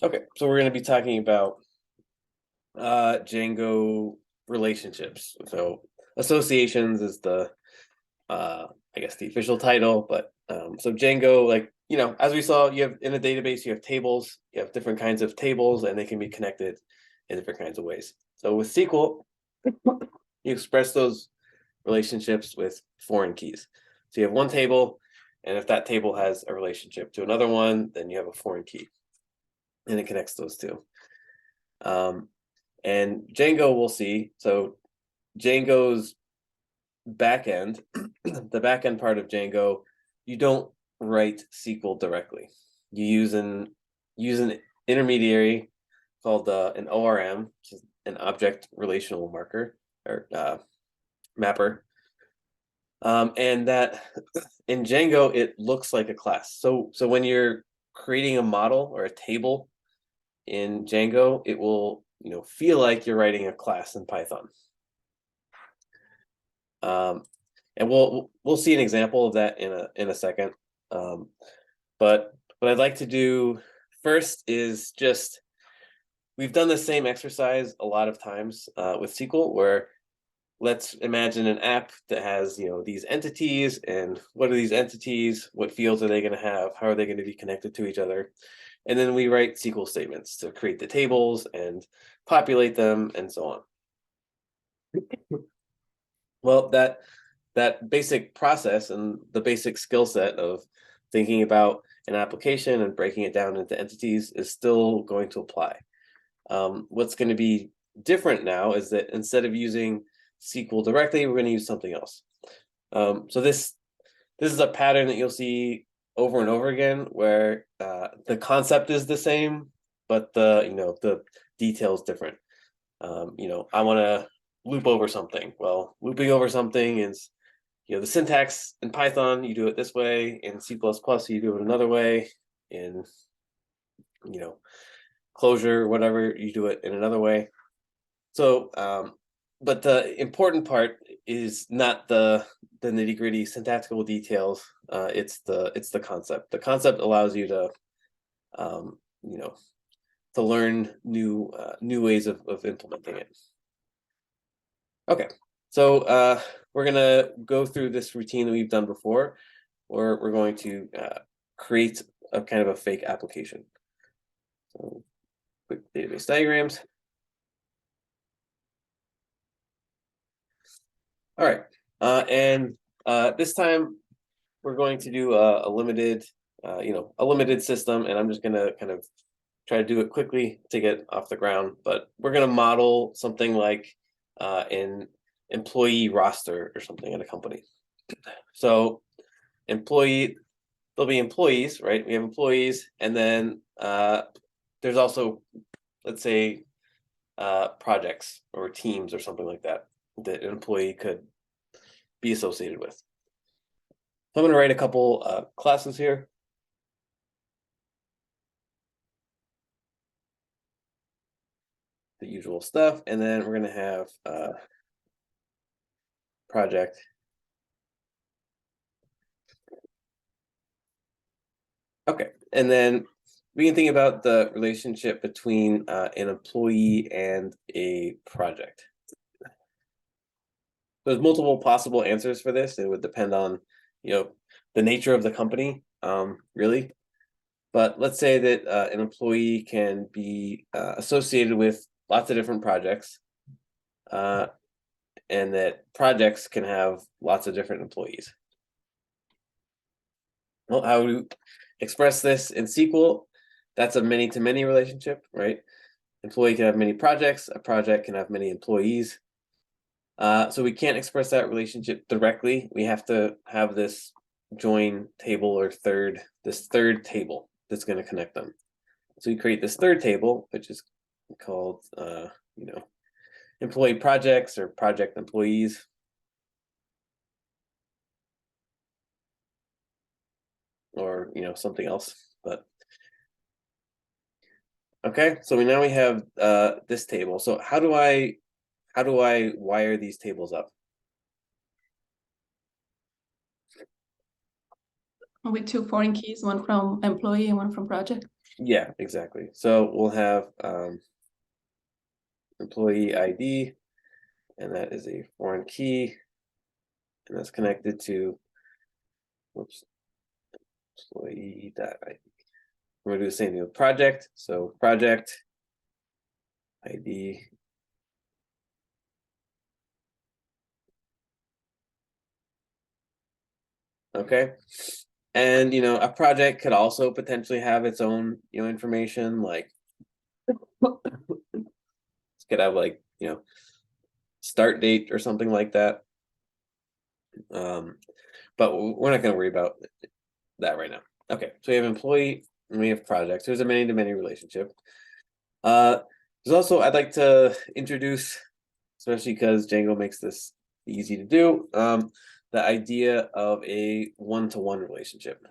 Okay, so we're going to be talking about Django relationships. So associations is the I guess the official title, but so Django, like as we saw, you have in a database, you have tables, you have different kinds of tables, and they can be connected in different kinds of ways. So with SQL, you express those relationships with foreign keys. So you have one table, and if that table has a relationship to another one, then you have a foreign key, and it connects those two. And Django, we'll see. So Django's backend, the backend part of Django, you don't write SQL directly. You use an intermediary called an ORM, which is an object relational marker or mapper. And that in Django, it looks like a class. So when you're creating a model or a table in Django, it will feel like you're writing a class in Python. And we'll see an example of that in a second. But what I'd like to do first is just we've done the same exercise a lot of times with SQL, where let's imagine an app that has these entities, and what are these entities? What fields are they going to have? How are they going to be connected to each other? And then we write SQL statements to create the tables and populate them and so on. Well, that basic process and the basic skill set of thinking about an application and breaking it down into entities is still going to apply. What's going to be different now is that instead of using SQL directly, we're going to use something else. So this is a pattern that you'll see over and over again, where the concept is the same, but the details different. I want to loop over something. Well, looping over something is the syntax in Python, you do it this way. In C++, you do it another way. In Clojure, whatever, you do it in another way. So but the important part is not the nitty-gritty syntactical details. It's the concept. The concept allows you to to learn new ways of implementing it. Okay, so we're gonna go through this routine that we've done before, where we're going to create a kind of a fake application. So quick database diagrams. All right, and this time we're going to do a limited, a limited system, and I'm just gonna kind of try to do it quickly to get off the ground. But we're gonna model something like an employee roster or something at a company. So there'll be employees, right? We have employees, and then there's also, let's say, projects or teams or something like that that an employee could be associated with. So I'm going to write a couple classes here. The usual stuff, and then we're going to have project. Okay, and then we can think about the relationship between an employee and a project. There's multiple possible answers for this. It would depend on, the nature of the company, really. But let's say that an employee can be associated with lots of different projects, and that projects can have lots of different employees. Well, how do we express this in SQL? That's a many-to-many relationship, right? Employee can have many projects. A project can have many employees. So we can't express that relationship directly. We have to have this join table or this third table that's going to connect them. So we create this third table, which is called, employee projects or project employees. Or something else, but okay. So we have this table. So how do I wire these tables up? With two foreign keys, one from employee and one from project. Yeah, exactly. So we'll have employee ID, and that is a foreign key, and that's connected to, whoops, employee.id. We're gonna do the same thing with project. So project ID. Okay. And a project could also potentially have its own, information, like it could have like, start date or something like that. But we're not going to worry about that right now. Okay, so we have employee and we have projects. There's a many-to-many relationship. There's also, I'd like to introduce, especially because Django makes this easy to do, the idea of a one-to-one relationship.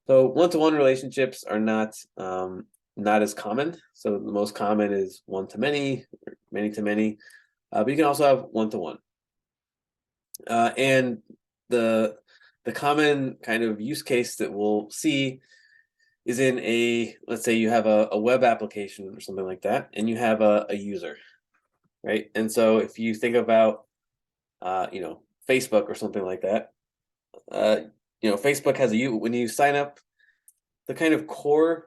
So one-to-one relationships are not as common. So the most common is one-to-many, or many-to-many, but you can also have one-to-one. And the common kind of use case that we'll see is in let's say you have a web application or something like that, and you have a user, right? And so if you think about Facebook or something like that, Facebook has when you sign up, the kind of core,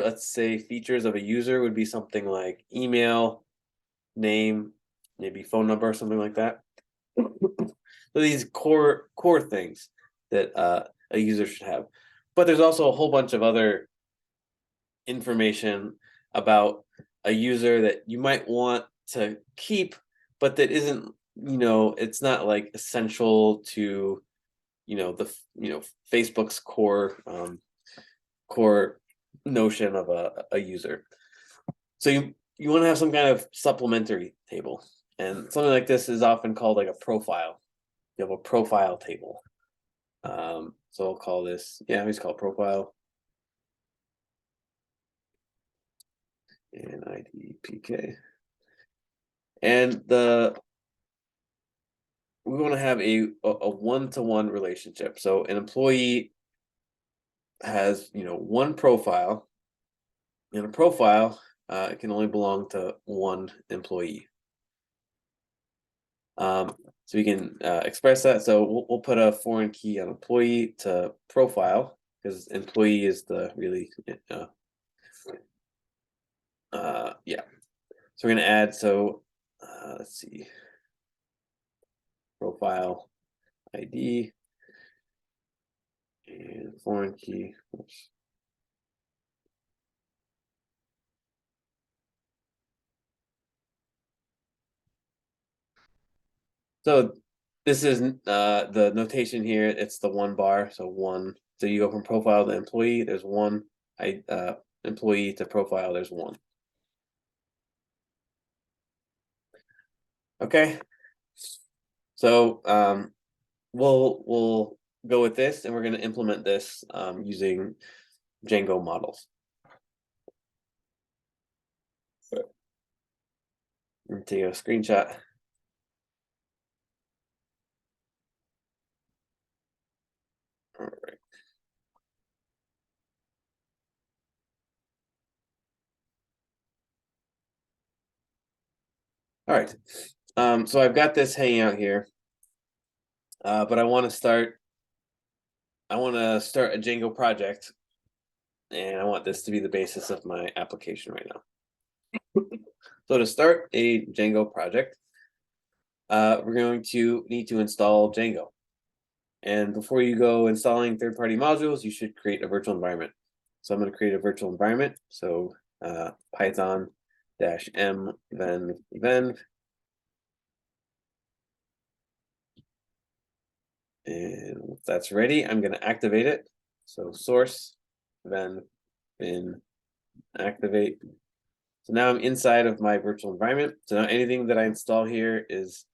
let's say, features of a user would be something like email, name, maybe phone number, or something like that. So these core things that a user should have. But there's also a whole bunch of other information about a user that you might want to keep, but that isn't, it's not like essential to, Facebook's core notion of a user. So you want to have some kind of supplementary table, and something like this is often called like a profile. You have a profile table. So I'll call this, we just call it profile and IDPK. And we want to have a one-to-one relationship. So an employee has one profile, and a profile it can only belong to one employee. So we can express that. So we'll put a foreign key on employee to profile, because employee is the really yeah. So we're gonna add, so let's see, profile ID and foreign key. Oops. So this is the notation here. It's the one bar, so one. So you go from profile to employee. There's one. Employee to profile. There's one. Okay. So we'll go with this, and we're going to implement this using Django models. Take a screenshot. All right. All right. So I've got this hanging out here, but I want to start a Django project, and I want this to be the basis of my application right now. So to start a Django project, we're going to need to install Django. And before you go installing third-party modules, you should create a virtual environment. So I'm going to create a virtual environment. So Python -m venv. And once that's ready, I'm going to activate it. So source venv bin activate. So now I'm inside of my virtual environment. So now anything that I install here is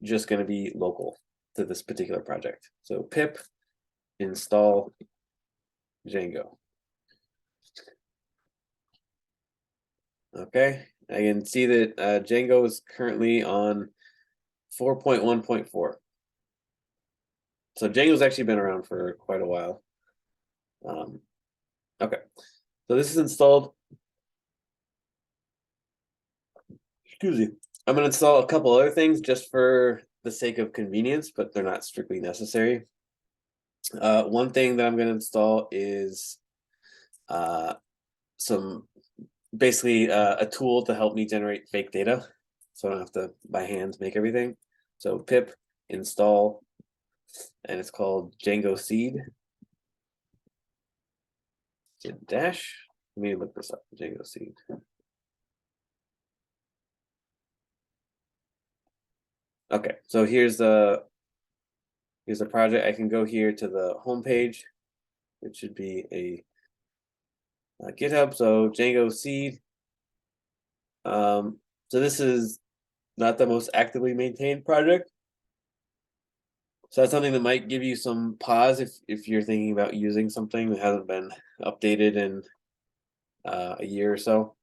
just going to be local to this particular project. So pip install Django. Okay, I can see that Django is currently on 4.1.4. So Django's actually been around for quite a while. So this is installed. Excuse me. I'm going to install a couple other things just for the sake of convenience, but they're not strictly necessary. One thing that I'm going to install is some basically a tool to help me generate fake data, so I don't have to by hand make everything. So pip install, and it's called Django seed dash. Let me look this up. Django seed. Okay, so here's the project. I can go here to the home page. It should be a GitHub. So Django seed. So this is not the most actively maintained project. So that's something that might give you some pause if you're thinking about using something that hasn't been updated in a year or so,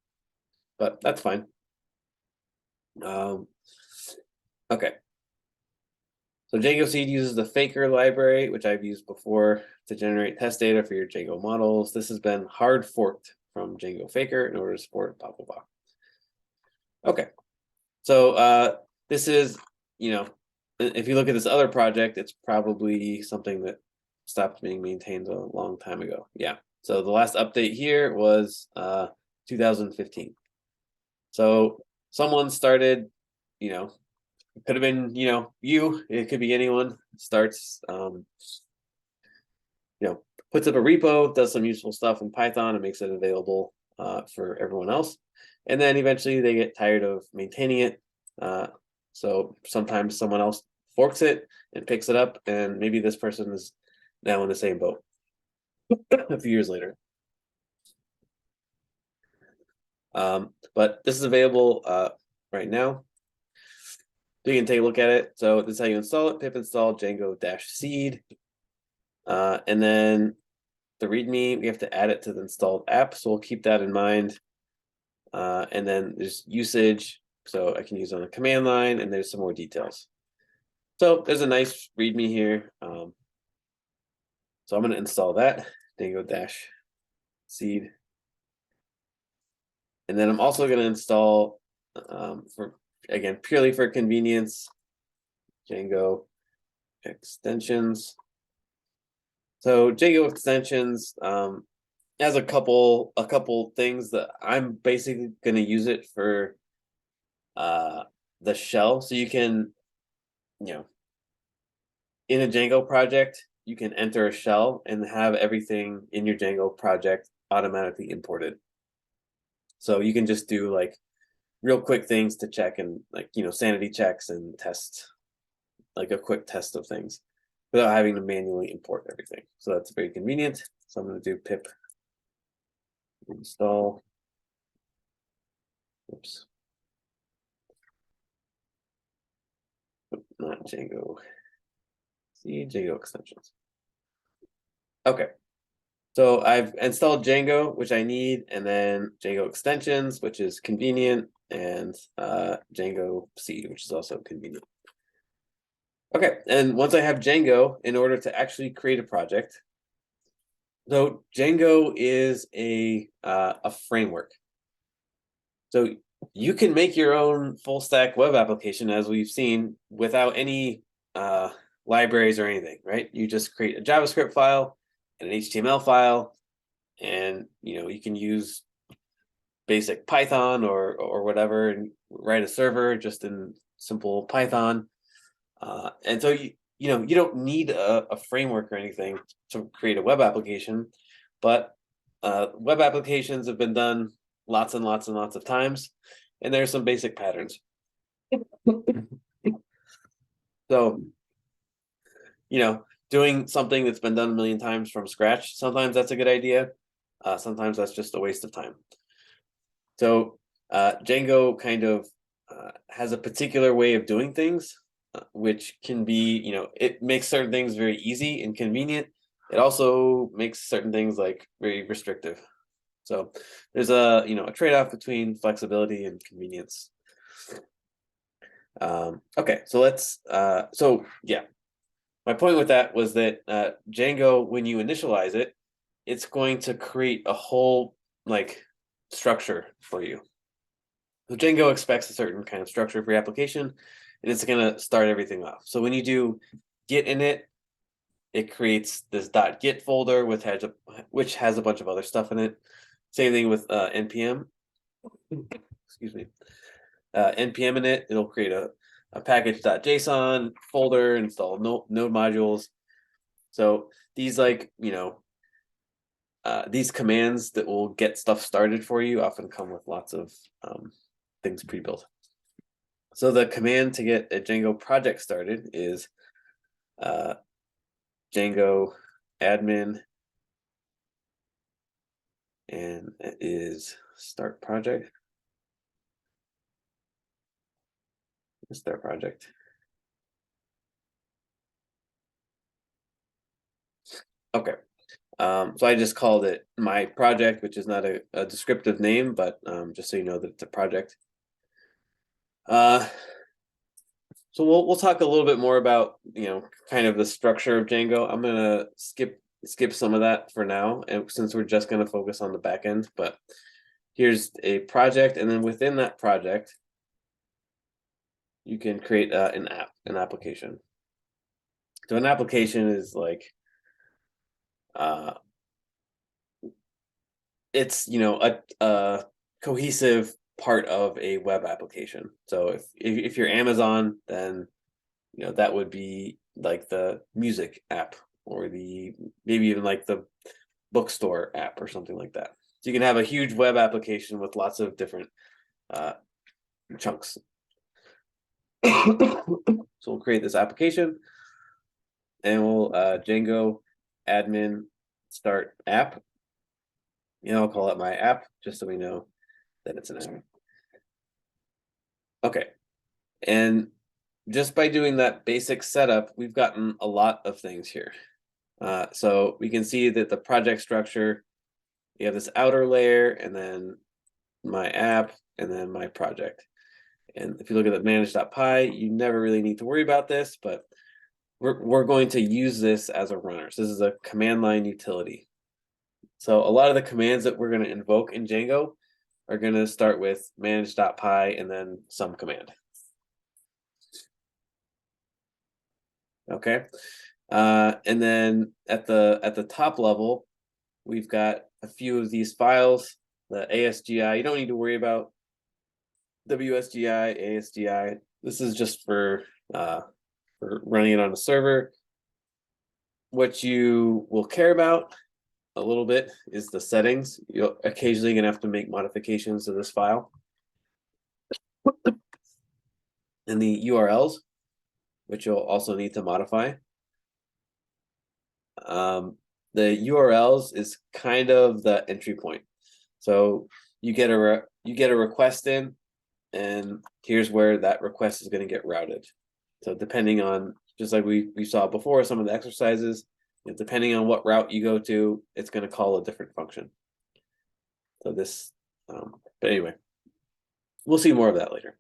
but that's fine. Okay. So Django Seed uses the Faker library, which I've used before to generate test data for your Django models. This has been hard forked from Django Faker in order to support blah, blah, blah. Okay. So this is, if you look at this other project, it's probably something that stopped being maintained a long time ago. Yeah. So the last update here was 2015. So someone started, it could have been, you, it could be anyone, starts, puts up a repo, does some useful stuff in Python and makes it available for everyone else. And then eventually they get tired of maintaining it. So sometimes someone else forks it and picks it up, and maybe this person is now in the same boat a few years later. But this is available right now. So you can take a look at it. So this is how you install it. Pip install Django-seed. And then the README, we have to add it to the installed app. So we'll keep that in mind. And then there's usage. So I can use on the command line, and there's some more details. So there's a nice README here. So I'm going to install that, Django-seed. And then I'm also going to install, again, purely for convenience, Django extensions. So Django extensions has a couple things that I'm basically going to use it for the shell. So you can, in a Django project, you can enter a shell and have everything in your Django project automatically imported. So you can just do like real quick things to check and sanity checks and test, like a quick test of things without having to manually import everything. So that's very convenient. So I'm going to do pip install. Oops. Not Django. See, Django extensions. Okay. So I've installed Django, which I need, and then Django extensions, which is convenient, and Django seed, which is also convenient. Okay, and once I have Django, in order to actually create a project, so Django is a framework. So you can make your own full stack web application, as we've seen, without any libraries or anything, right? You just create a JavaScript file and an HTML file, and you can use basic Python or whatever and write a server just in simple Python. And so you don't need a framework or anything to create a web application, but web applications have been done lots and lots and lots of times, and there's some basic patterns. So, doing something that's been done a million times from scratch, sometimes that's a good idea. Sometimes that's just a waste of time. So Django kind of has a particular way of doing things, which can be, it makes certain things very easy and convenient. It also makes certain things like very restrictive. So there's a trade-off between flexibility and convenience. Okay, so let's yeah. My point with that was that Django, when you initialize it, it's going to create a whole like structure for you. So Django expects a certain kind of structure for your application, and it's going to start everything off. So when you do git init, it creates this .git folder which has a bunch of other stuff in it. Same thing with npm. Excuse me. npm init, it'll create a package.json folder, install node modules. So these these commands that will get stuff started for you often come with lots of things pre-built. So the command to get a Django project started is Django admin, and it is start project. Start project. Okay. So I just called it my project, which is not a descriptive name, but just so you know that it's a project. So we'll talk a little bit more about kind of the structure of Django. I'm gonna skip some of that for now, and since we're just gonna focus on the back end. But here's a project, and then within that project, you can create an application. So an application is like it's a cohesive part of a web application. So if you're Amazon, then that would be like the music app, or maybe even like the bookstore app or something like that. So you can have a huge web application with lots of different chunks. So we'll create this application, and we'll Django admin start app. I'll call it my app just so we know that it's an app. Okay, and just by doing that basic setup, we've gotten a lot of things here. So we can see that the project structure, you have this outer layer, and then my app, and then my project. And if you look at the manage.py, you never really need to worry about this, but we're going to use this as a runner. So this is a command line utility. So a lot of the commands that we're going to invoke in Django are going to start with manage.py and then some command. Okay. And then at the top level, we've got a few of these files. The ASGI, you don't need to worry about WSGI, ASGI. This is just for running it on a server. What you will care about a little bit is the settings. You're occasionally going to have to make modifications to this file. And the URLs, which you'll also need to modify. The URLs is kind of the entry point. So you get a request in, and here's where that request is going to get routed. So depending on, just like we saw before, some of the exercises, depending on what route you go to, it's going to call a different function. So this, but anyway, we'll see more of that later.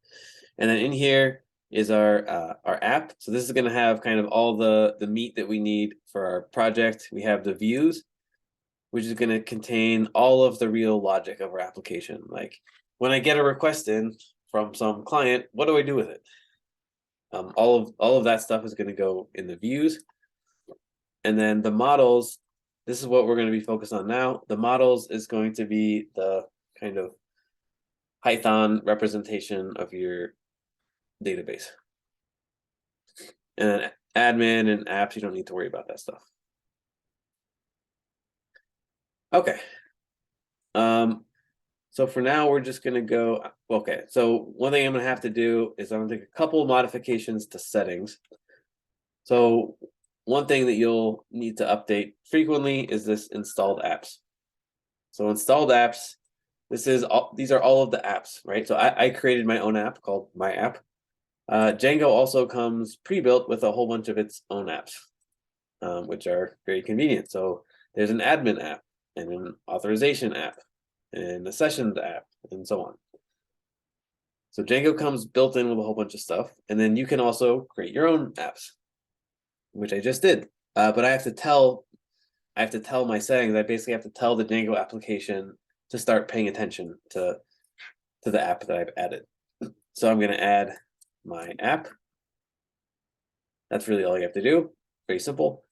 And then in here is our app. So this is going to have kind of all the meat that we need for our project. We have the views, which is going to contain all of the real logic of our application. Like when I get a request in from some client, what do I do with it? All of that stuff is going to go in the views. And then the models, this is what we're going to be focused on now. The models is going to be the kind of Python representation of your database. And admin and apps, you don't need to worry about that stuff. Okay. So for now, we're just going to go, okay. So one thing I'm going to have to do is I'm going to make a couple of modifications to settings. So one thing that you'll need to update frequently is this installed apps. So installed apps, these are all of the apps, right? So I created my own app called My App. Django also comes pre-built with a whole bunch of its own apps, which are very convenient. So there's an admin app, and an authorization app, and a sessions app, and so on. So Django comes built in with a whole bunch of stuff, and then you can also create your own apps, which I just did. But I have to tell my settings. I basically have to tell the Django application to start paying attention to the app that I've added. So I'm going to add my app. That's really all you have to do. Very simple.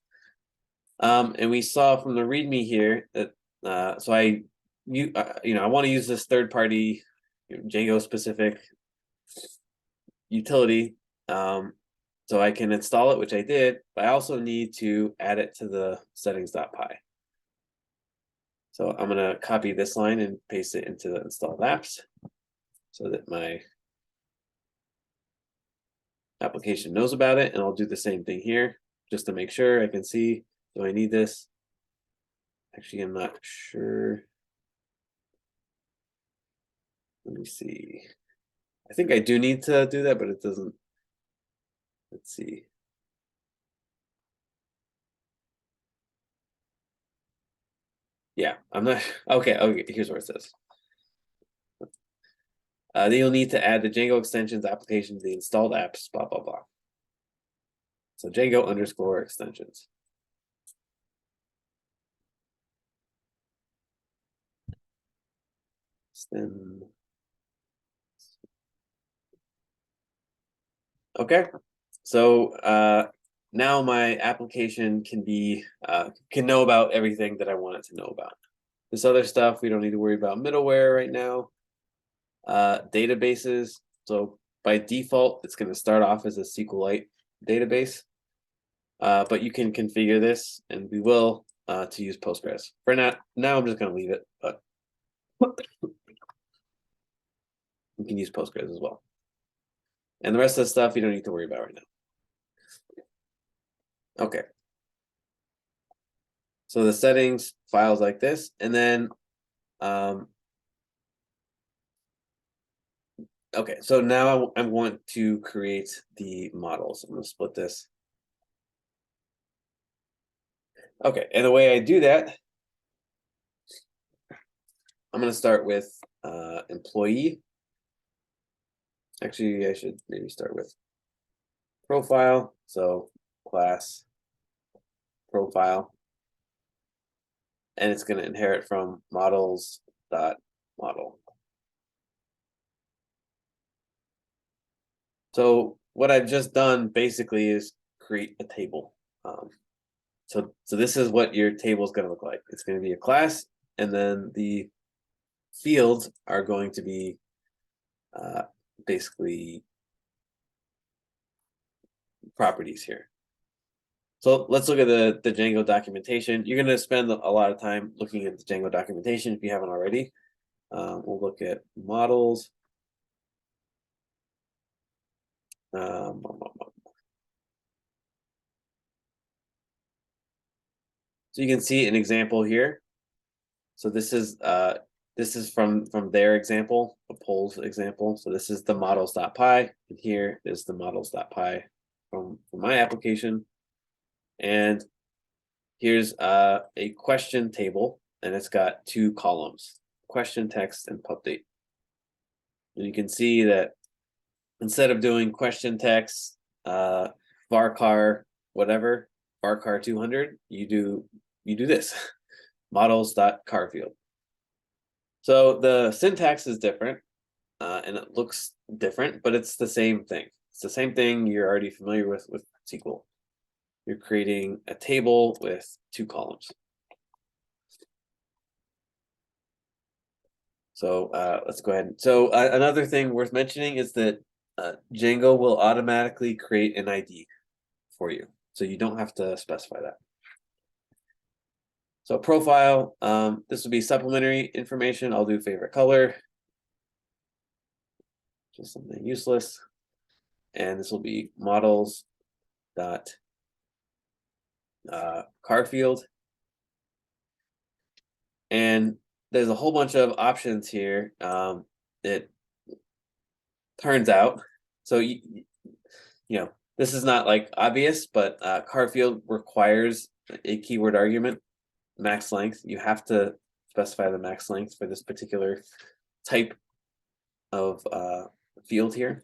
And we saw from the README here that so I want to use this third-party Django specific utility, so I can install it, which I did. But I also need to add it to the settings.py. So I'm going to copy this line and paste it into the installed apps so that my application knows about it. And I'll do the same thing here just to make sure I can see, do I need this? Actually, I'm not sure. Let me see. I think I do need to do that, but it doesn't. Let's see. Yeah, I'm not. Okay, here's where it says. Then you'll need to add the Django extensions application to the installed apps, blah, blah, blah. So Django underscore extensions. Then, okay, so now my application can know about everything that I want it to know about. This other stuff we don't need to worry about middleware right now. Databases. So by default, it's going to start off as a SQLite database, but you can configure this, and we will to use Postgres. For now, I'm just going to leave it, but you can use Postgres as well. And the rest of the stuff you don't need to worry about right now. Okay. So the settings, files like this, and then okay, so now I want to create the models. I'm going to split this. Okay, and the way I do that, I'm going to start with employee. Actually, I should maybe start with profile. So class profile. And it's going to inherit from models.model. So what I've just done basically is create a table. So this is what your table is going to look like. It's going to be a class, and then the fields are going to be basically properties here. So let's look at the Django documentation. You're going to spend a lot of time looking at the Django documentation if you haven't already. We'll look at models. So you can see an example here. So this is from their example, a polls example. So this is the models.py, and here is the models.py from my application. And here's a question table, and it's got 2 columns, question text and pub date. And you can see that instead of doing question text, varchar, whatever, varchar 200, you do this, models.car field. So the syntax is different, and it looks different, but it's the same thing. It's the same thing you're already familiar with SQL. You're creating a table with 2 columns. So let's go ahead. So another thing worth mentioning is that Django will automatically create an ID for you. So you don't have to specify that. So profile, this will be supplementary information. I'll do favorite color. Just something useless. And this will be models dot car field. And there's a whole bunch of options here. It turns out, so you know, this is not like obvious, but car field requires a keyword argument, max length. You have to specify the max length for this particular type of field here.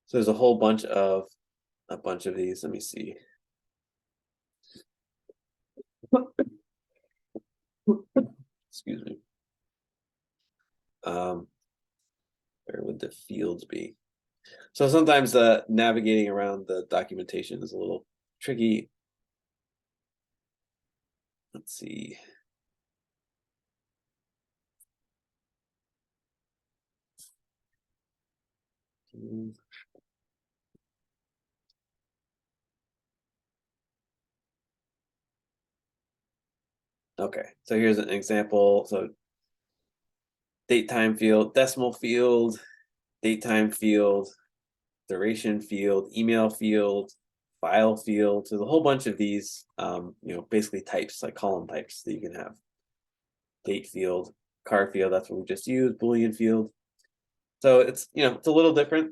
So there's a whole bunch of these. Let me see. Where would the fields be? So sometimes navigating around the documentation is a little tricky. Let's see. Okay, so here's an example. So date time field, decimal field, date time field, duration field, email field, file field. So there's a whole bunch of these, basically types, like column types that you can have. Date field, car field, that's what we just used, Boolean field. So it's it's a little different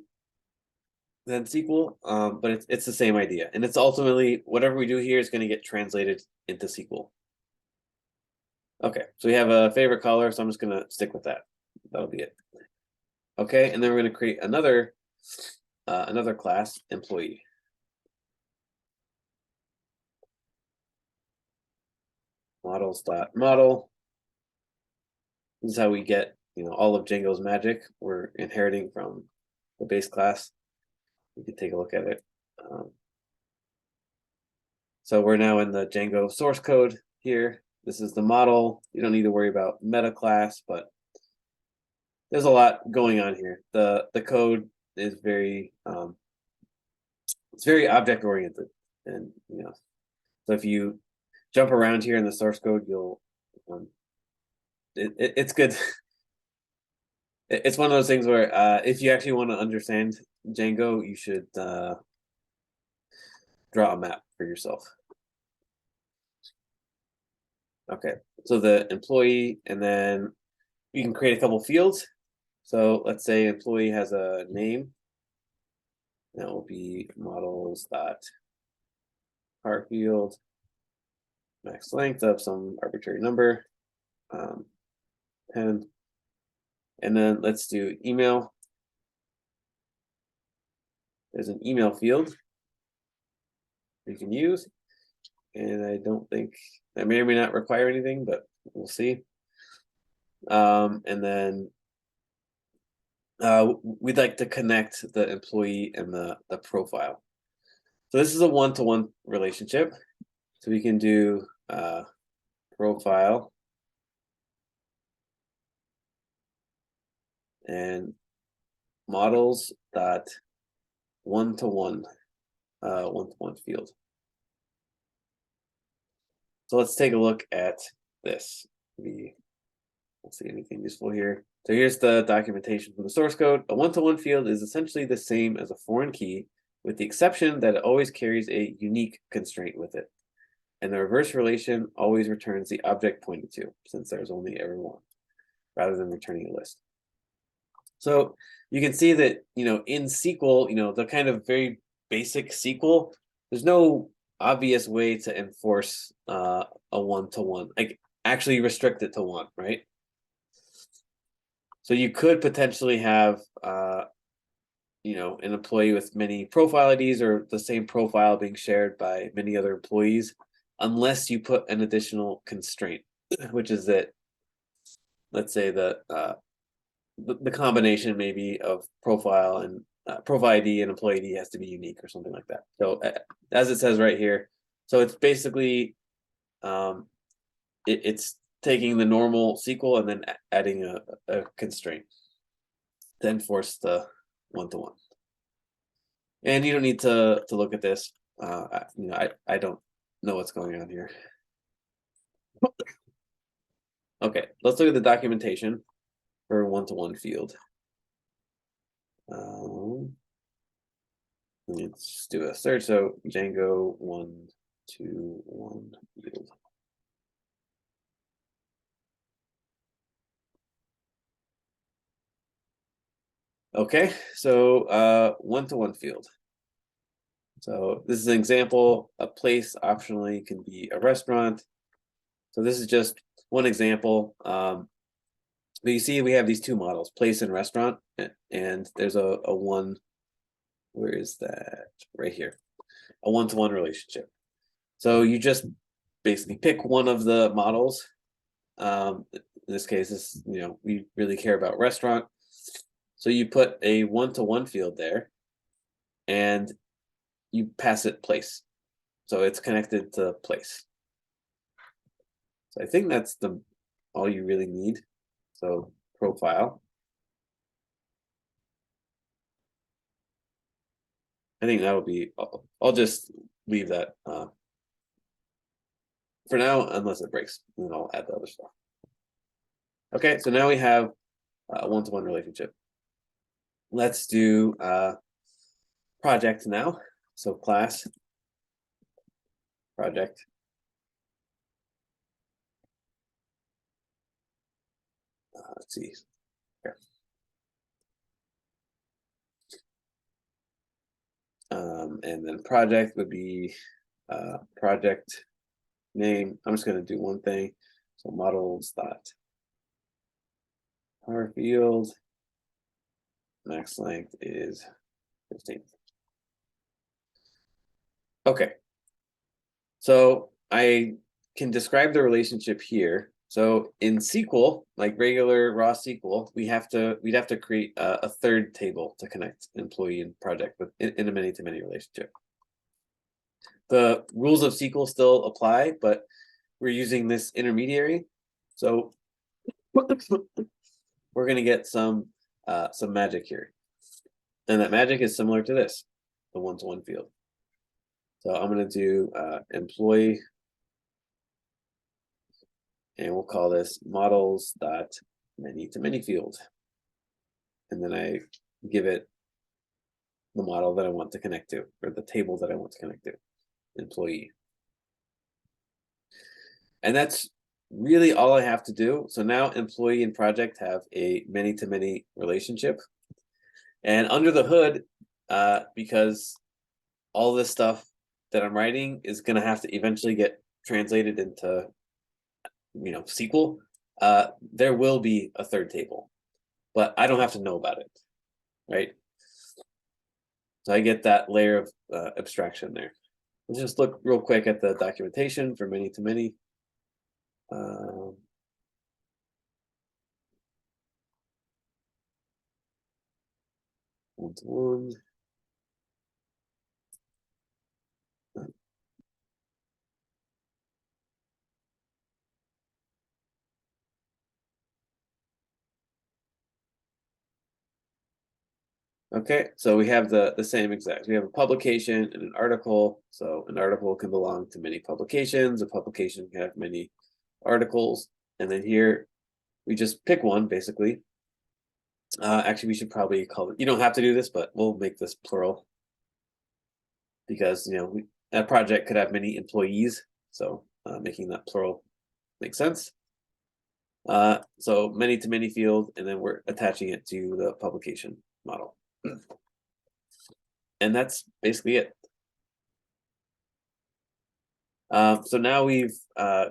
than SQL, but it's the same idea. And it's ultimately whatever we do here is going to get translated into SQL. Okay, so we have a favorite color, so I'm just going to stick with that. That'll be it. Okay, and then we're going to create another class, employee. Models.model. This is how we get all of Django's magic. We're inheriting from the base class. You can take a look at it. So we're now in the Django source code here. This is the model. You don't need to worry about meta class, but there's a lot going on here. The code is very it's very object oriented, and so if you jump around here in the source code, you'll it's good. It's one of those things where if you actually want to understand Django, you should draw a map for yourself. Okay, so the employee, and then you can create a couple fields. So let's say employee has a name. That will be models.car field, max length of some arbitrary number, 10. And then let's do email. There's an email field you can use. And I don't think that may or may not require anything, but we'll see. And then we'd like to connect the employee and the profile. So this is a one-to-one relationship. So we can do profile and models dot one-to-one field. So let's take a look at this. Let's see anything useful here. So here's the documentation from the source code. A one-to-one field is essentially the same as a foreign key, with the exception that it always carries a unique constraint with it. And the reverse relation always returns the object pointed to, since there's only ever one, rather than returning a list. So you can see that, in SQL, the kind of very basic SQL, there's no obvious way to enforce a one-to-one, like actually restrict it to one, right? So you could potentially have, an employee with many profile IDs or the same profile being shared by many other employees, unless you put an additional constraint, which is that, let's say the combination maybe of profile and profile ID and employee ID has to be unique or something like that. So as it says right here, so it's basically it's taking the normal SQL and then adding a constraint to enforce the one-to-one. And you don't need to look at this. I don't know what's going on here. Okay, let's look at the documentation for one-to-one field. Let's do a search. So Django 1-to-1 field. Okay, so one-to-one field. So this is an example. A place optionally can be a restaurant. So this is just one example. But you see we have these two models, place and restaurant, and there's a one. Where is that? Right here. A one-to-one relationship. So you just basically pick one of the models. In this case, this, we really care about restaurant. So you put a 1-to-1 field there, and you pass it place. So it's connected to place. So I think that's all you really need. So profile. I think that'll be, I'll just leave that for now, unless it breaks, and then I'll add the other stuff. Okay, so now we have a 1-to-1 relationship. Let's do project now. So class, project. Let's see. Here. And then project would be project name. I'm just going to do one thing. So models dot power field. Max length is 15. Okay. So I can describe the relationship here. So in SQL, like regular raw SQL, we'd have to create a third table to connect employee and project with in a many-to-many relationship. The rules of SQL still apply, but we're using this intermediary. So we're going to get some magic here. And that magic is similar to this, the 1-to-1 field. So I'm going to do employee, and we'll call this models dot many-to-many field. And then I give it the model that I want to connect to, or the table that I want to connect to, employee. And that's really all I have to do. So now employee and project have a many-to-many relationship. And under the hood, because all this stuff that I'm writing is going to have to eventually get translated into, SQL, there will be a third table, but I don't have to know about it, right? So I get that layer of abstraction there. Let's just look real quick at the documentation for many-to-many. One-to-one. Okay, so we have the same exact. We have a publication and an article. So an article can belong to many publications. A publication can have many articles. And then here, we just pick one, basically. Actually, we should probably call it, you don't have to do this, but we'll make this plural. Because, a project could have many employees. So making that plural makes sense. So many-to-many field, and then we're attaching it to the publication model. And that's basically it. So now we've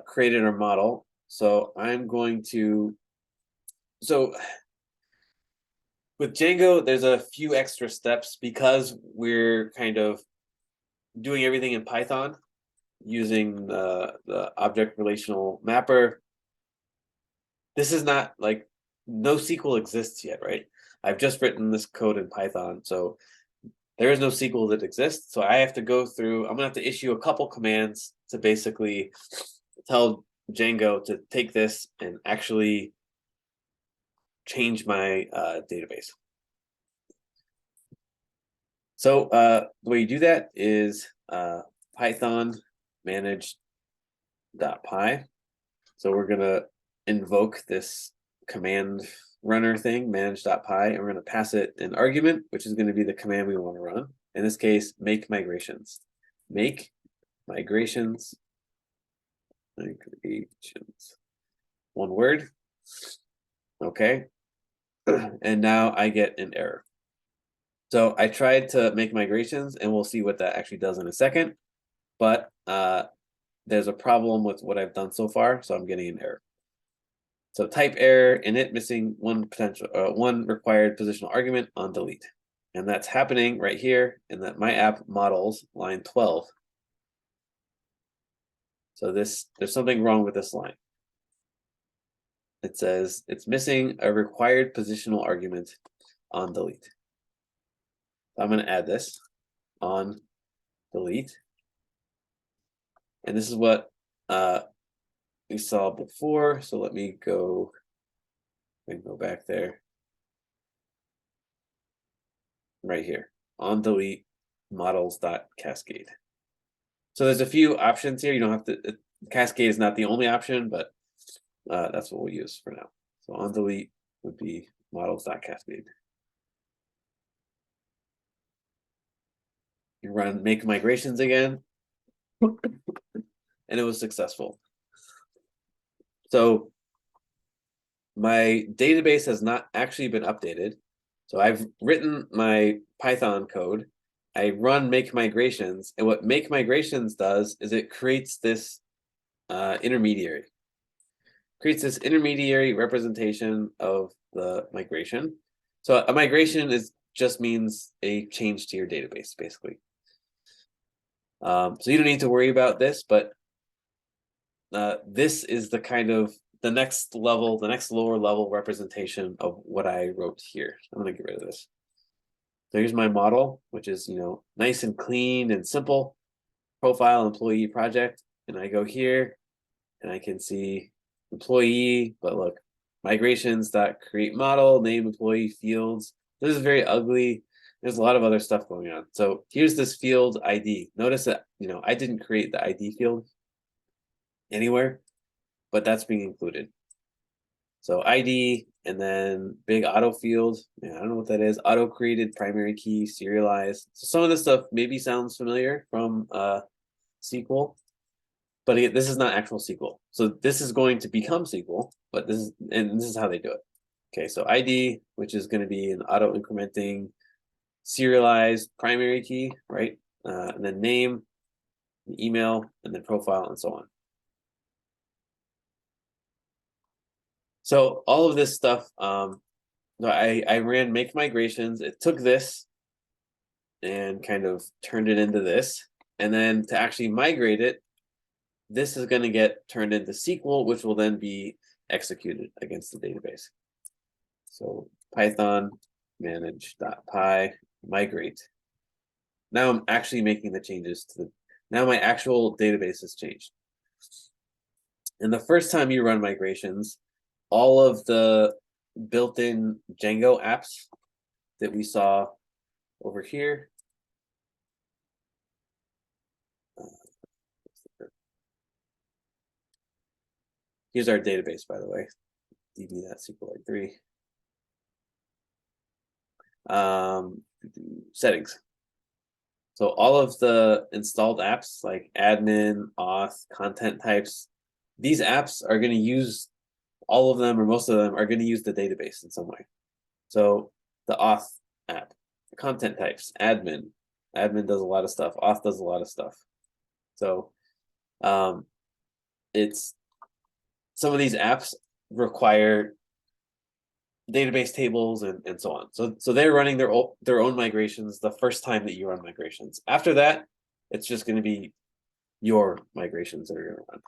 created our model. So I'm going to, with Django, there's a few extra steps because we're kind of doing everything in Python using the object relational mapper. This is not like NoSQL exists yet, right? I've just written this code in Python, so there is no SQL that exists. So I have to go through, I'm gonna have to issue a couple commands to basically tell Django to take this and actually change my database. So the way you do that is Python manage.py. So we're gonna invoke this command runner thing, manage.py, and we're gonna pass it an argument, which is gonna be the command we wanna run. In this case, make migrations. Make migrations. One word. Okay. And now I get an error. So I tried to make migrations, and we'll see what that actually does in a second. But there's a problem with what I've done so far, so I'm getting an error. So type error init missing one required positional argument on delete. And that's happening right here in that my app models line 12. So there's something wrong with this line. it says it's missing a required positional argument on delete. I'm going to add this on delete. And this is what we saw before. So let me go and go back there. Right here on delete models.cascade. So there's a few options here. You don't have to, cascade is not the only option, but that's what we'll use for now. So on delete would be models.cascade. You run make migrations again, and it was successful. So my database has not actually been updated. So I've written my Python code. I run make migrations, and what make migrations does is it creates this intermediary. Creates this intermediary representation of the migration. So a migration just means a change to your database, basically. So you don't need to worry about this, but this is the kind of the next level, the next lower level representation of what I wrote here. I'm going to get rid of this. So here's my model, which is, nice and clean and simple. Profile, employee, project. And I go here and I can see employee, but look, migrations.create model, name employee fields. This is very ugly. There's a lot of other stuff going on. So here's this field ID. Notice that, I didn't create the ID field anywhere, but that's being included. So ID and then big auto field. I don't know what that is. Auto created primary key, serialized. So some of this stuff maybe sounds familiar from SQL, but again, this is not actual SQL. So this is going to become SQL, but this is how they do it. Okay, so ID, which is going to be an auto incrementing serialized primary key, right? And then name, email, and then profile, and so on. So all of this stuff, I ran make migrations. It took this and kind of turned it into this. And then to actually migrate it, this is going to get turned into SQL, which will then be executed against the database. So Python manage.py migrate. Now I'm actually making the changes to the, now my actual database has changed. And the first time you run migrations, all of the built-in Django apps that we saw over here. Here's our database, by the way, db.sqlite3. Settings. So all of the installed apps like admin, auth, content types, these apps are going to use, all of them or most of them are going to use the database in some way. So the auth app, content types, admin does a lot of stuff, auth does a lot of stuff. So it's, some of these apps require database tables and so on. So they're running their own migrations the first time that you run migrations. After that, it's just going to be your migrations that are going to run.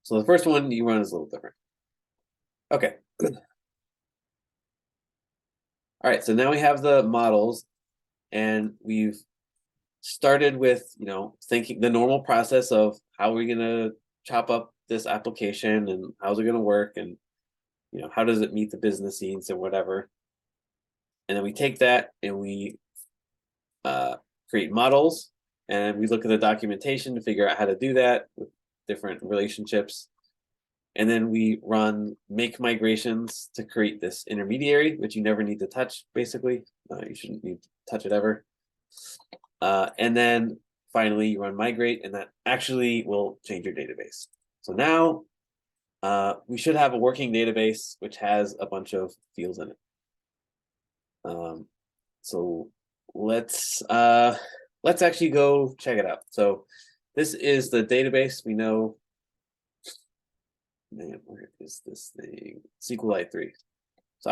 So the first one you run is a little different. Okay. All right, so now we have the models, and we've started with, thinking the normal process of how are we going to chop up this application and how's it going to work, and how does it meet the business needs or whatever. And then we take that and we create models, and we look at the documentation to figure out how to do that with different relationships. And then we run make migrations to create this intermediary, which you never need to touch, basically. You shouldn't need to touch it ever. And then finally, you run migrate, and that actually will change your database. So now we should have a working database which has a bunch of fields in it. So let's actually go check it out. So this is the database. We know, man, where is this thing? SQLite3. So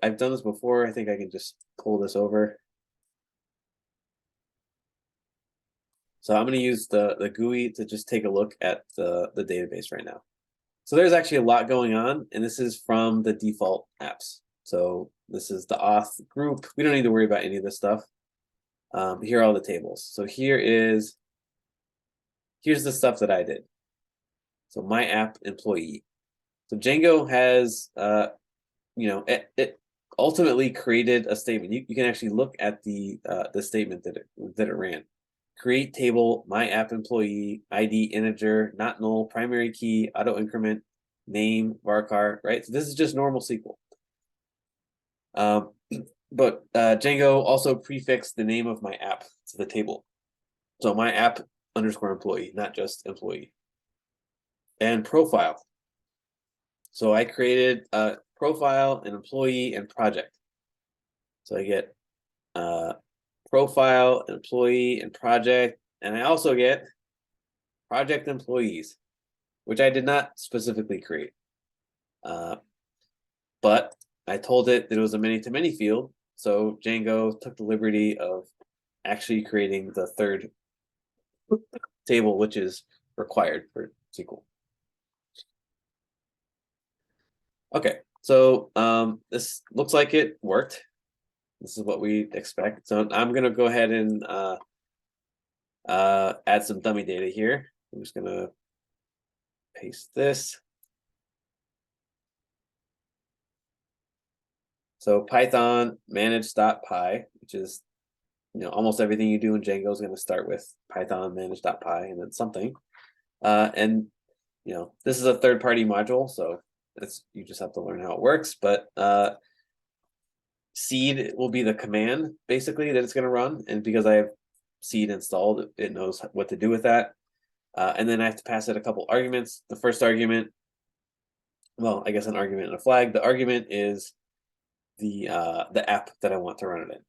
I've done this before. I think I can just pull this over. So I'm going to use the GUI to just take a look at the database right now. So there's actually a lot going on, and this is from the default apps. So this is the auth group. We don't need to worry about any of this stuff. Here are all the tables. So here's the stuff that I did. So my app employee. So Django has, it ultimately created a statement. You can actually look at the statement that it ran. Create table, my app employee, ID integer, not null, primary key, auto increment, name, varchar, right? So this is just normal SQL. But Django also prefixed the name of my app to the table. So my app underscore employee, not just employee. And profile. So I created a profile, an employee, and project. So I get profile, employee, and project. And I also get project employees, which I did not specifically create. But I told it that it was a many-to-many field. So Django took the liberty of actually creating the third table, which is required for SQL. Okay, so this looks like it worked. This is what we expect. So I'm gonna go ahead and add some dummy data here. I'm just gonna paste this. So Python manage.py, which is almost everything you do in Django is going to start with Python manage.py and then something. And this is a third-party module, so you just have to learn how it works. But seed will be the command basically that it's going to run, and because I have seed installed, it knows what to do with that. And then I have to pass it a couple arguments. The first argument, well, I guess an argument and a flag. The argument is the app that I want to run it in,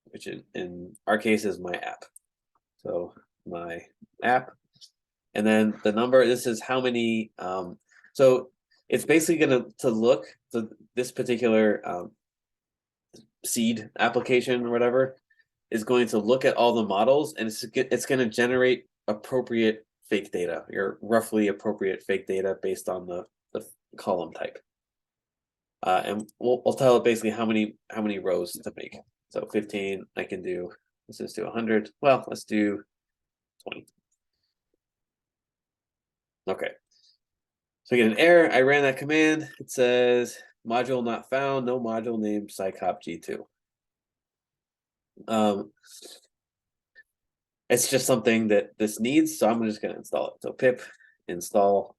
which in our case is my app. So my app, and then the number. This is how many. So it's basically going to look to this particular seed application or whatever is going to look at all the models, and it's going to generate appropriate fake data, or roughly appropriate fake data based on the column type. And we'll tell it basically how many rows to make. So 15, I can do. Let's just do 100. Well, let's do 20. Okay. So I get an error. I ran that command. It says module not found. No module named Psycop G2. It's just something that this needs, so I'm just going to install it. So pip install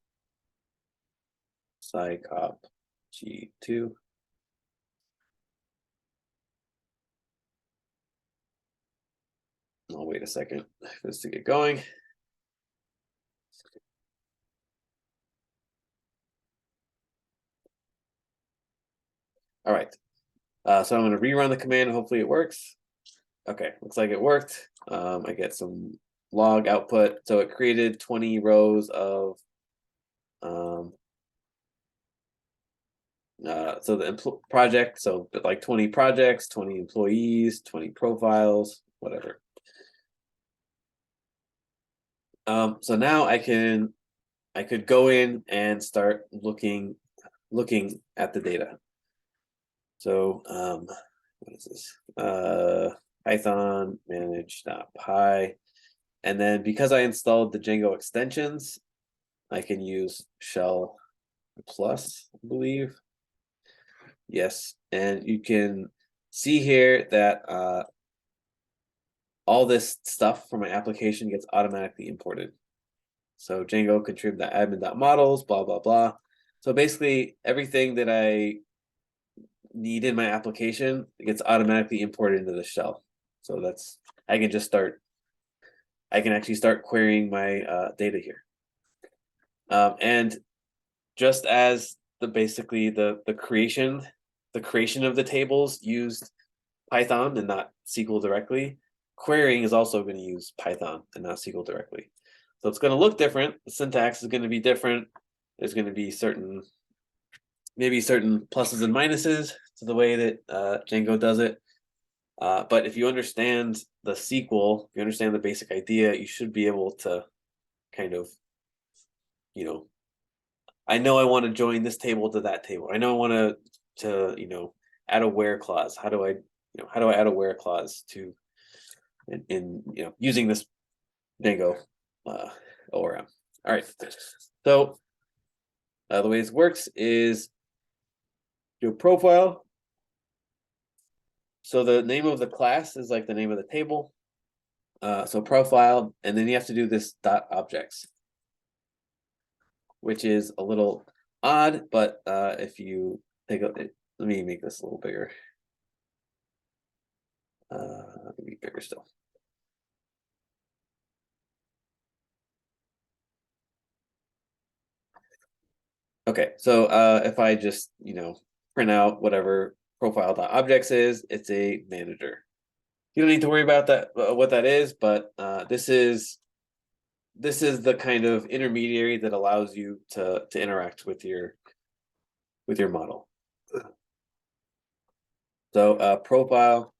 Psycop G2. I'll wait a second for this to get going. All right. So I'm going to rerun the command. Hopefully it works. Okay, looks like it worked. I get some log output. So it created 20 rows of so the project, so like 20 projects, 20 employees, 20 profiles, whatever. So now I could go in and start looking at the data. So what is this? Python manage.py. And then because I installed the Django extensions, I can use shell plus, I believe. Yes, and you can see here that all this stuff from my application gets automatically imported. So Django contrib.admin.models, blah, blah, blah. So basically everything that I need in my application gets automatically imported into the shell. So I can actually start querying my data here. And just as basically the creation of the tables used Python and not SQL directly, querying is also going to use Python and not SQL directly. So it's going to look different. The syntax is going to be different. There's going to be maybe certain pluses and minuses to the way that Django does it. But if you understand the SQL, if you understand the basic idea, you should be able to kind of, I know I want to join this table to that table. I know I want to add a where clause. How do I add a where clause to in using this Django ORM. All right. So the way this works is do a profile. So the name of the class is like the name of the table. So profile, and then you have to do this dot objects, which is a little odd, but if you take a, let me make this a little bigger. Let me bigger still. Okay, so if I just print out whatever profile.objects is, it's a manager. You don't need to worry about that what that is, but this is the kind of intermediary that allows you to interact with your model. So profile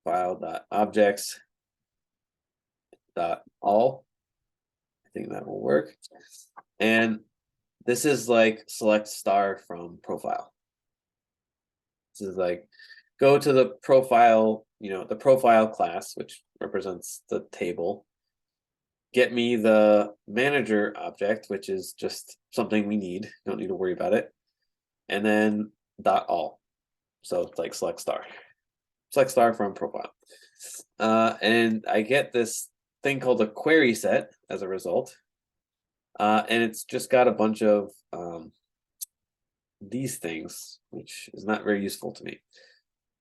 file.objects dot all. I think that will work. And this is like select star from profile. This is like go to the profile, the profile class, which represents the table. Get me the manager object, which is just something we need. Don't need to worry about it. And then dot all. So it's like select star from profile. And I get this thing called a query set as a result. And it's just got a bunch of these things, which is not very useful to me.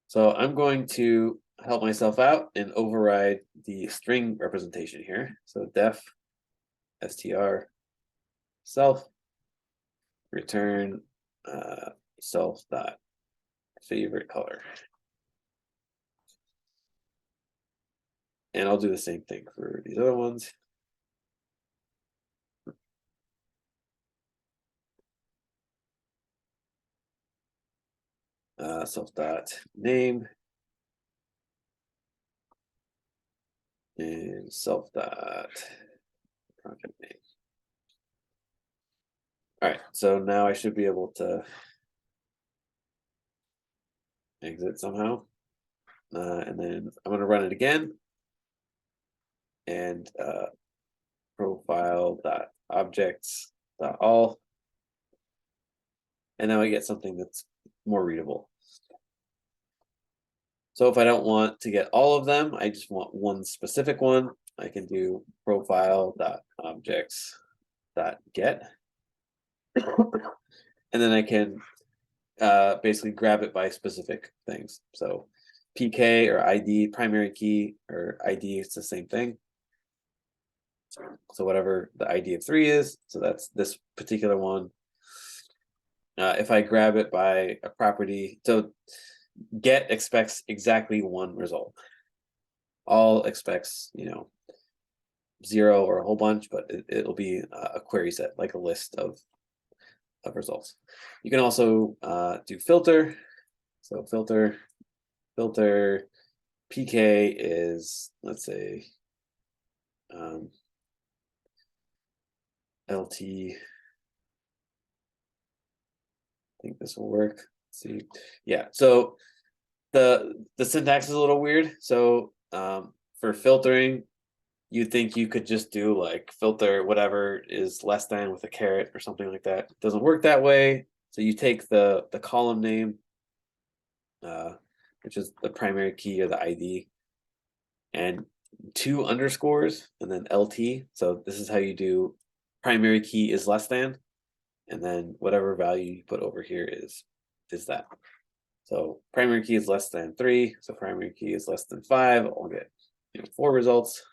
So I'm going to help myself out and override the string representation here. So def str self return self dot favorite color. And I'll do the same thing for these other ones. Self dot name and self dot project name. All right, so now I should be able to exit somehow. And then I'm going to run it again. And profile dot objects dot all. And now I get something that's more readable. So if I don't want to get all of them, I just want one specific one, I can do profile dot objects dot get. And then I can basically grab it by specific things. So PK or ID, primary key or ID, it's the same thing. So whatever the ID of 3 is, so that's this particular one. If I grab it by a property, so get expects exactly one result. All expects, 0 or a whole bunch, but it'll be a query set, like a list of results. You can also do filter. So filter PK is, let's say, LT. I think this will work. Let's see, yeah. So the syntax is a little weird. So for filtering, you think you could just do like filter whatever is less than with a caret or something like that. It doesn't work that way. So you take the column name, which is the primary key or the ID, and 2 underscores and then LT. So this is how you do primary key is less than, and then whatever value you put over here is that. So primary key is less than 3, so primary key is less than 5. I'll get 4 results.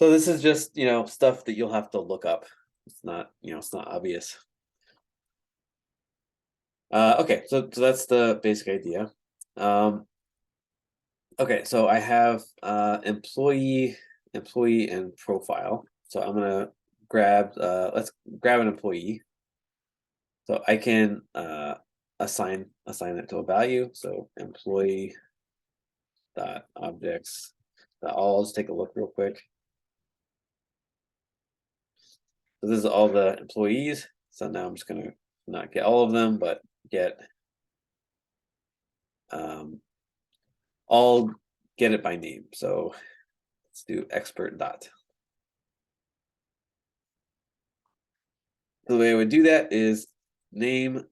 So this is just stuff that you'll have to look up. It's not it's not obvious. Okay, so that's the basic idea. Okay, so I have employee and profile. So I'm gonna grab let's grab an employee. So I can assign it to a value. So employee dot objects. I'll just take a look real quick. So this is all the employees. So now I'm just gonna not get all of them, but get all get it by name. So let's do expert dot. The way I would do that is name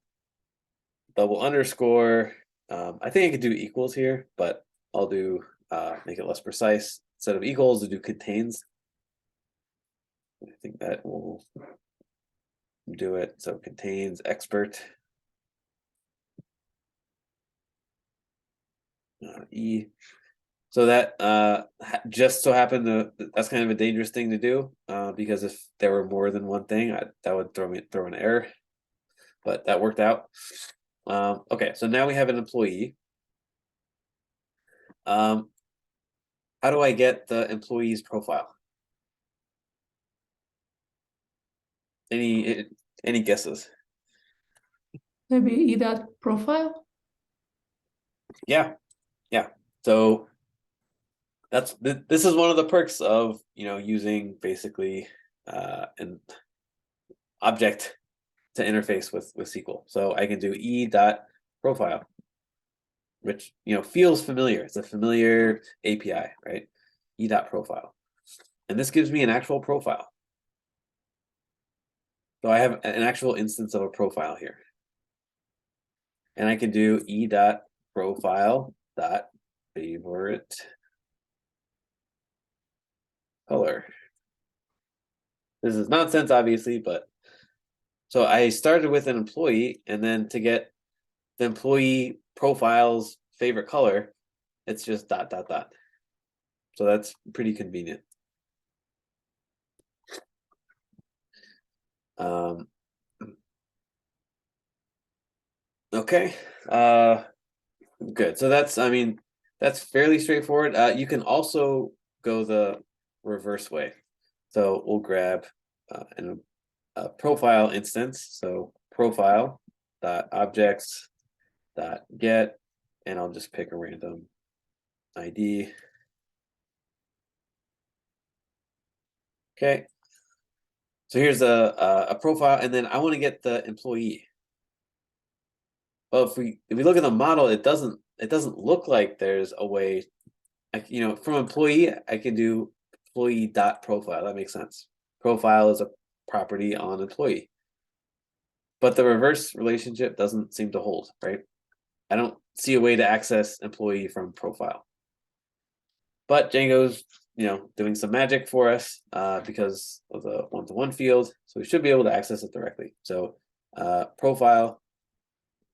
double underscore. I think I could do equals here, but I'll do make it less precise. Instead of equals, to do contains. I think that will do it. So contains expert E. So that just so happened that's kind of a dangerous thing to do because if there were more than one thing, that would throw an error. But that worked out. Okay, so now we have an employee. How do I get the employee's profile? Any guesses? Maybe E.dot profile. Yeah. So this is one of the perks of using basically an object to interface with SQL. So I can do E.dot profile, which feels familiar. It's a familiar API, right? E.dot profile, and this gives me an actual profile. So I have an actual instance of a profile here, and I can do E.dot profile dot favorite color. This is nonsense, obviously, but so I started with an employee, and then to get the employee profile's favorite color, it's just dot dot dot. So that's pretty convenient. Okay. Good. So that's fairly straightforward. You can also go the reverse way. So we'll grab a profile instance. So profile dot objects dot get, and I'll just pick a random ID. Okay. So here's a profile, and then I want to get the employee. Well, if we look at the model, it doesn't look like there's a way. From employee, I can do employee dot profile. That makes sense. Profile is a property on employee, but the reverse relationship doesn't seem to hold, right? I don't see a way to access employee from profile. But Django's doing some magic for us because of the one-to-one field, so we should be able to access it directly. So profile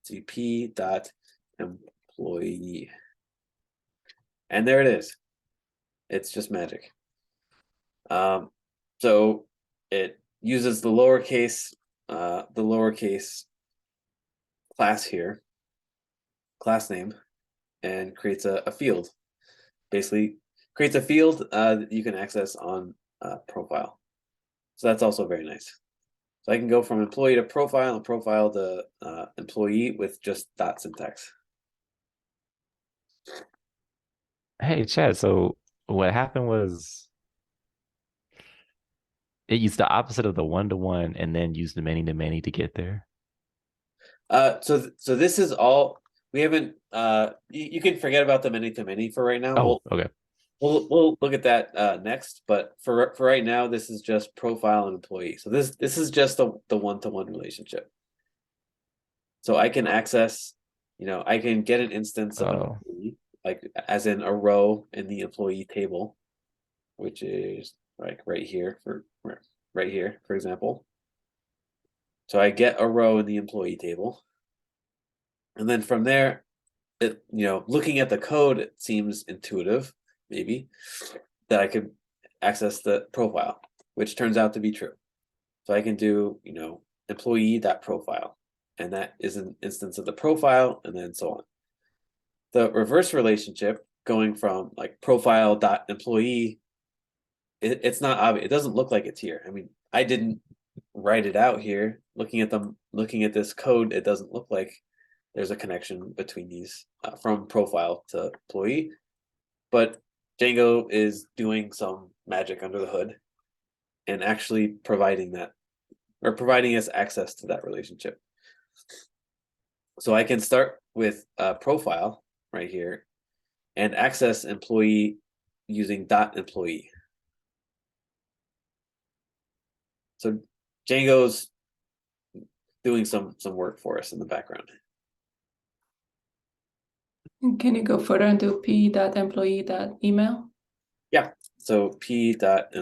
cp dot employee, and there it is. It's just magic. So it uses the lowercase class here, class name, and creates a field. Basically creates a field that you can access on profile. So that's also very nice. So I can go from employee to profile and profile to employee with just dot syntax. Hey, Chad, so what happened was it used the opposite of the one-to-one and then used the many-to-many to get there. So this is all we haven't. You can forget about the many-to-many for right now. Oh, okay. We'll look at that next, but for right now, this is just profile and employee. So this is just the one-to-one relationship. So I can access, I can get an instance of an employee, like as in a row in the employee table, which is like right here, for example. So I get a row in the employee table, and then from there, looking at the code, it seems intuitive, maybe, that I could access the profile, which turns out to be true. So I can do, employee.profile, and that is an instance of the profile, and then so on. The reverse relationship going from like profile.employee, it's not obvious. It doesn't look like it's here. I mean, I didn't write it out here. Looking at this code, it doesn't look like there's a connection between these from profile to employee, but Django is doing some magic under the hood and actually providing that or providing us access to that relationship. So I can start with a profile right here and access employee using .employee. So Django's doing some work for us in the background. And can you go further and do p.employee.email? Yeah. So p dot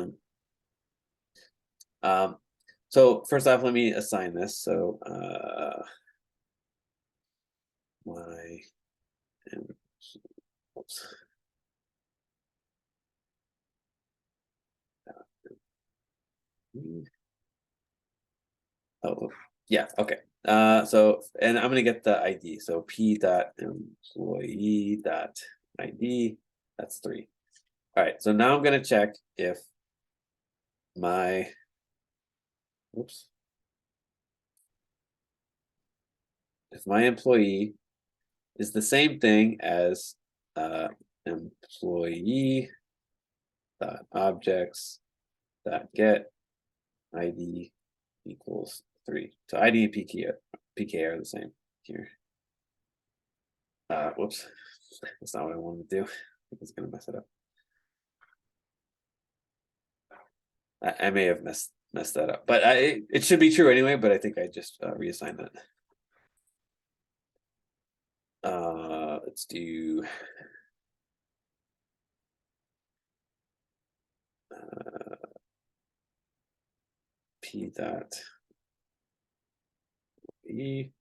so first off, let me assign this. So my oops. Oh yeah, okay. So and I'm gonna get the ID. So p dot employee dot ID. That's 3. All right. So now I'm gonna check if my oops. If my employee is the same thing as employee dot objects dot get ID equals 3. So ID and PK are the same here. Whoops, that's not what I wanted to do. I think it's gonna mess it up. I may have messed that up, but it should be true anyway. But I think I just reassigned that. Let's do p dot e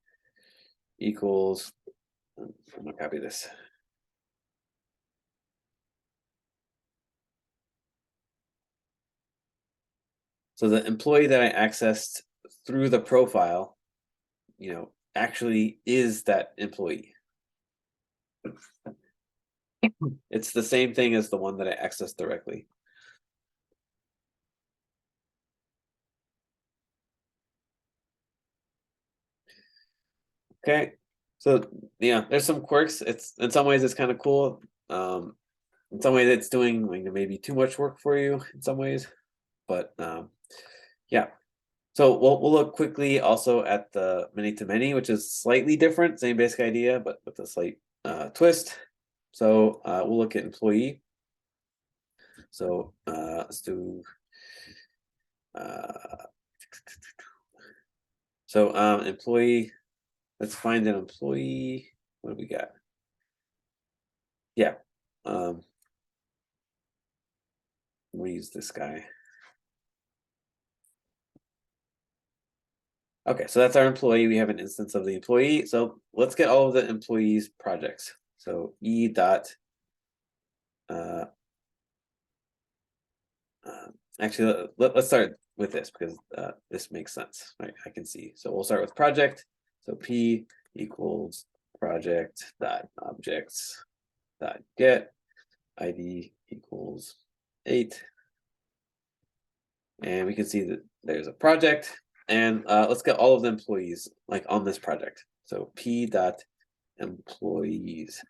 equals. I'm gonna copy this. So the employee that I accessed through the profile, actually is that employee. It's the same thing as the one that I accessed directly. Okay, so yeah, there's some quirks. It's in some ways it's kind of cool. In some ways it's doing like maybe too much work for you in some ways, but yeah. So we'll look quickly also at the many-to-many, which is slightly different, same basic idea, but with a slight twist. So we'll look at employee. So let's do employee. Let's find an employee. What do we got? Yeah. We'll use this guy. Okay, so that's our employee. We have an instance of the employee. So let's get all of the employees' projects. So E dot. Actually, let's start with this because this makes sense, right? I can see. So we'll start with project. So P equals project dot objects dot get ID equals 8. And we can see that there's a project. And let's get all of the employees like on this project. So P dot employees.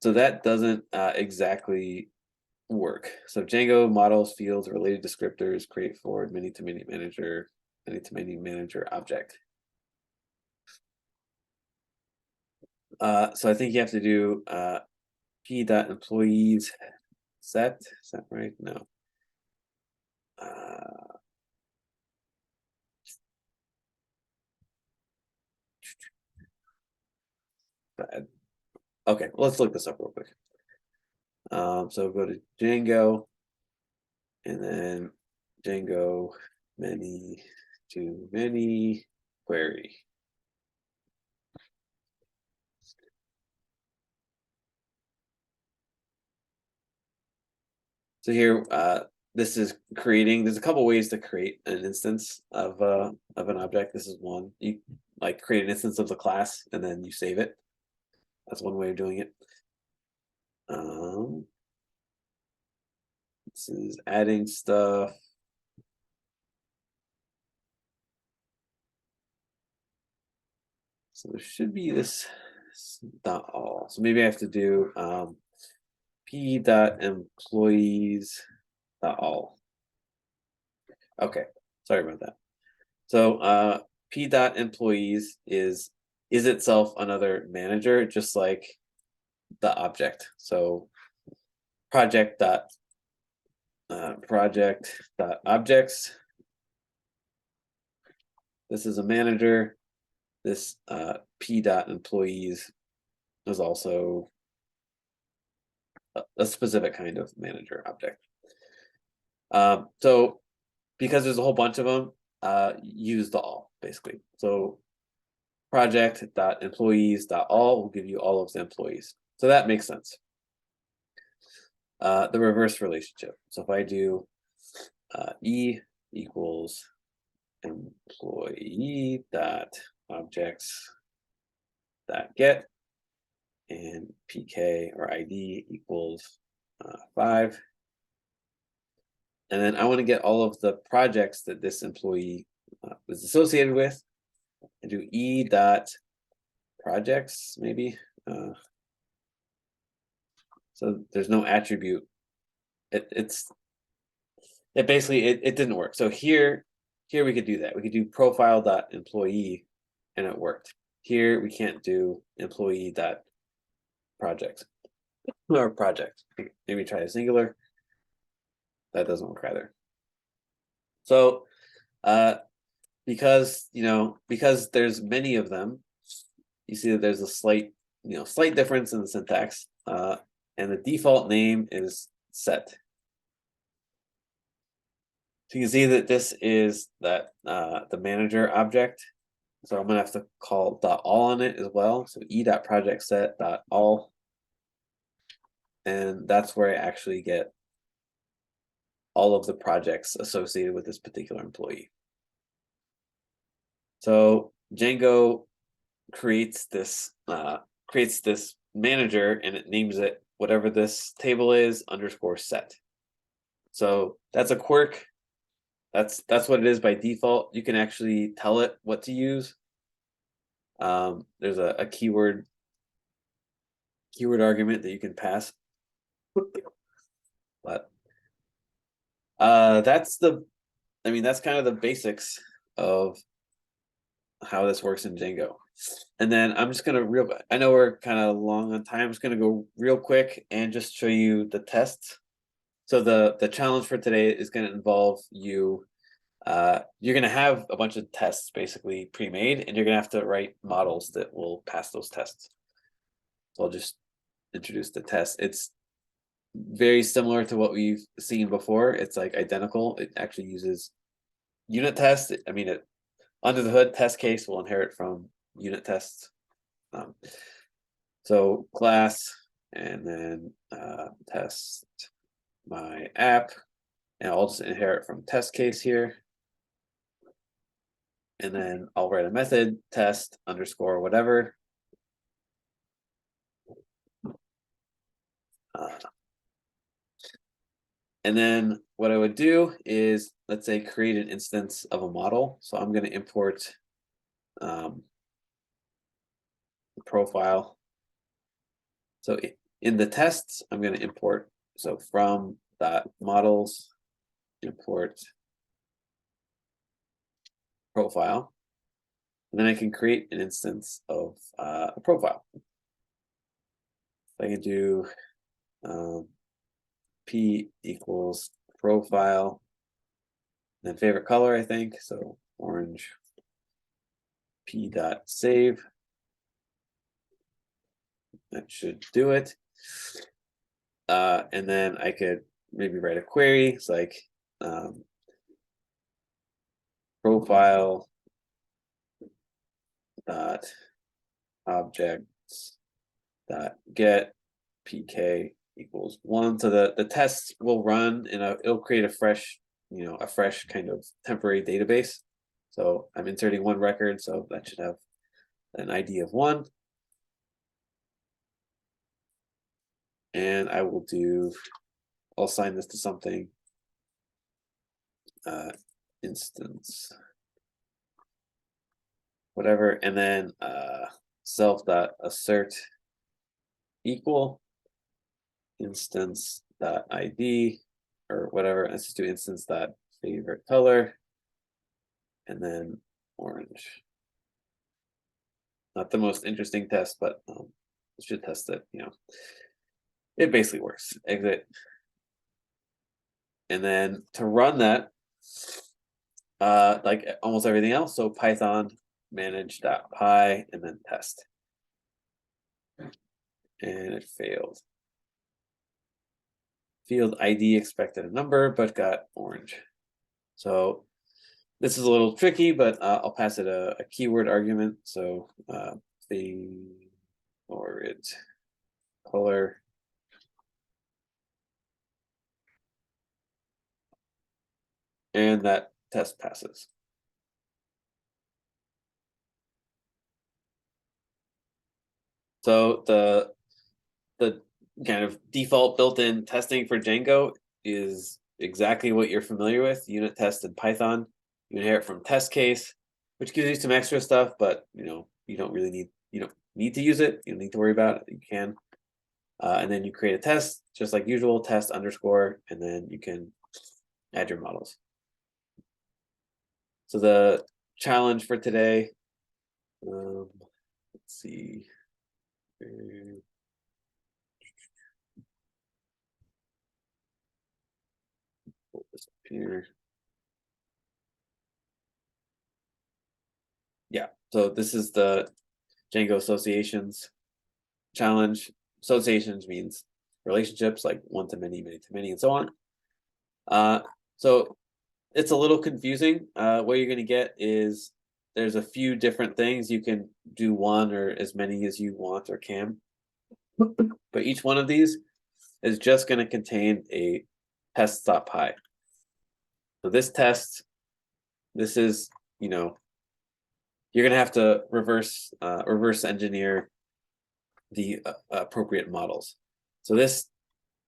So that doesn't exactly work. So Django models fields related descriptors create forward many-to-many manager object. So I think you have to do p dot employees set. Is that right? No. Okay, well, let's look this up real quick. So go to Django, and then Django many-to-many query. So here, this is creating. There's a couple ways to create an instance of an object. This is one. You like create an instance of the class, and then you save it. That's one way of doing it. This is adding stuff. So there should be this dot all. So maybe I have to do p dot employees all. Okay, sorry about that. So p dot employees is itself another manager, just like the object. So project dot objects. This is a manager. This p dot employees is also a specific kind of manager object. So because there's a whole bunch of them, use the all basically. So project dot employees dot all will give you all of the employees. So that makes sense. The reverse relationship. So if I do E equals employee dot objects dot get, and PK or ID equals 5. And then I want to get all of the projects that this employee is associated with, and do E dot projects maybe. So there's no attribute. It basically it didn't work. So here we could do that. We could do profile dot employee, and it worked. Here we can't do employee dot projects or project. Maybe try a singular. That doesn't work either. So because there's many of them, you see that there's a slight difference in the syntax, and the default name is set. So you can see that this is the manager object. So I'm gonna have to call .all on it as well. So e.project set .all, and that's where I actually get all of the projects associated with this particular employee. So Django creates this manager, and it names it whatever this table is _set. So that's a quirk. That's what it is by default. You can actually tell it what to use. There's a keyword argument that you can pass. But that's kind of the basics of how this works in Django. And then I'm just gonna I know we're kind of long on time. I'm just gonna go real quick and just show you the tests. So the challenge for today is going to involve you. You're going to have a bunch of tests basically pre-made, and you're going to have to write models that will pass those tests. So I'll just introduce the test. It's very similar to what we've seen before. It's like identical. It actually uses unit tests. Under the hood, test case will inherit from unit tests. So class, and then test my app, and I'll just inherit from test case here. And then I'll write a method test underscore whatever. And then what I would do is, let's say, create an instance of a model. So I'm going to import the profile. So in the tests, I'm going to import, so from .models import profile. And then I can create an instance of a profile. I can do P equals profile, then favorite color, I think, so orange. P dot save. That should do it. And then I could maybe write a query. It's like profile dot objects dot get PK equals 1. So the tests will run and it'll create a fresh kind of temporary database. So I'm inserting one record, so that should have an ID of 1. And I'll assign this to something, instance, whatever, and then self.assert equal instance.id or whatever. Let's just do instance dot favorite color, and then orange. Not the most interesting test, but should test it. It basically works. Exit, and then to run that, like almost everything else, so Python manage.py and then test, and it failed. Field ID expected a number, but got orange. So this is a little tricky, but I'll pass it a keyword argument. So favorite color. And that test passes. So the kind of default built-in testing for Django is exactly what you're familiar with, unit test in Python. You inherit from test case, which gives you some extra stuff, but you don't really need to use it. You don't need to worry about it. You can. And then you create a test, just like usual, test underscore, and then you can add your models. So the challenge for today, let's see. Pull this up here. Yeah, so this is the Django associations challenge. Associations means relationships like one to many, many to many, and so on. So it's a little confusing. What you're going to get is there's a few different things. You can do one or as many as you want or can. But each one of these is just going to contain a test.py. So this test, this is, you're going to have to reverse engineer the appropriate models. So this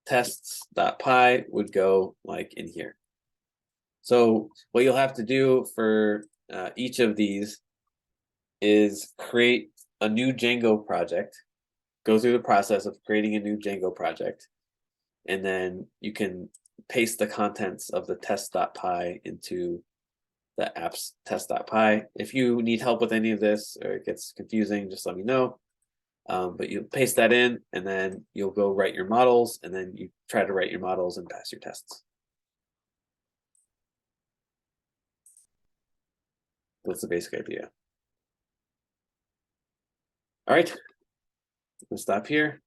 tests.py would go like in here. So what you'll have to do for each of these is create a new Django project, go through the process of creating a new Django project, and then you can paste the contents of the test.py into the app's test.py. If you need help with any of this or it gets confusing, just let me know. But you paste that in, and then you'll go write your models, and then you try to write your models and pass your tests. That's the basic idea. All right, we'll stop here.